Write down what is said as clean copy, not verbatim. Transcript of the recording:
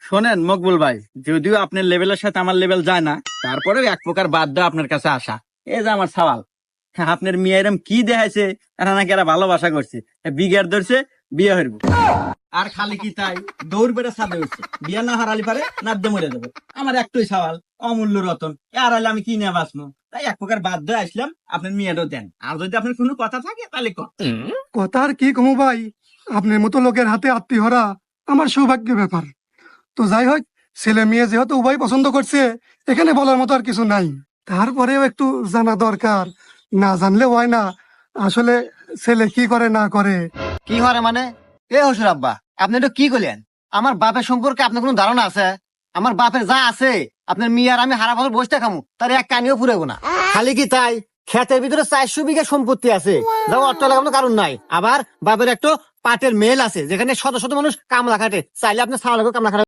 শোনেন মকবুল ভাই, যদিও আপনার লেভেলের সাথে আমার লেভেল যায় না, তারপরেও এক প্রকার বাধ্য আপনার কাছে আসা। এই যে আমার সওয়াল, হ্যাঁ, আপনার মেয়ে এরম কি দেখাইছে, তারা নাকি এরা ভালোবাসা করছে, বিঘার ধরছে, বিয়ে হইব। আর খালি কি তাই, দৌড় বেড়ে ছাদে উঠছে, বিয়ে না হারালি পারে নাদ্যে মরে যাবে। আমার একটাই সওয়াল, অমূল্য রতন, আর হলে আমি কি নিয়ে বাঁচবো? তাই এক প্রকার বাধ্য আসলাম, আপনার মেয়েটাও দেন। আর যদি আপনার কোনো কথা থাকে তাহলে কর। কথা আর কি কমু ভাই, আপনার মতো লোকের হাতে আত্মীয়রা আমার সৌভাগ্যের ব্যাপার। তো যাই হোক, ছেলে মেয়ে যেহেতু উভয় পছন্দ করছে, এখানে বলার মতো আর কিছু নাই। তারপরেও একটু জানা দরকার, না জানলে হয় না। আসলে ছেলে কি করে না করে। কি হরে মানে? এ হসুর আব্বা, আপনি এটা কি করলেন? আমার বাপের সম্পর্কে আপনার কোনো ধারণা আছে? আমার বাপের যা আছে, আপনার মেয়ে আর আমি হারা বছর বসতে খামু, তার এক কানিও ফুরাবো না। খালি কি তাই, ক্ষেতের ভিতরে 400 বিঘা সম্পত্তি আছে, যা অর্থ লাগানোর কারণ নাই। আবার বাপের একটা পাটের মেল আছে, যেখানে শত শত মানুষ কামলা খাটে, চাইলে আপনি ছাওয়া লাগবে কামলা খাটে।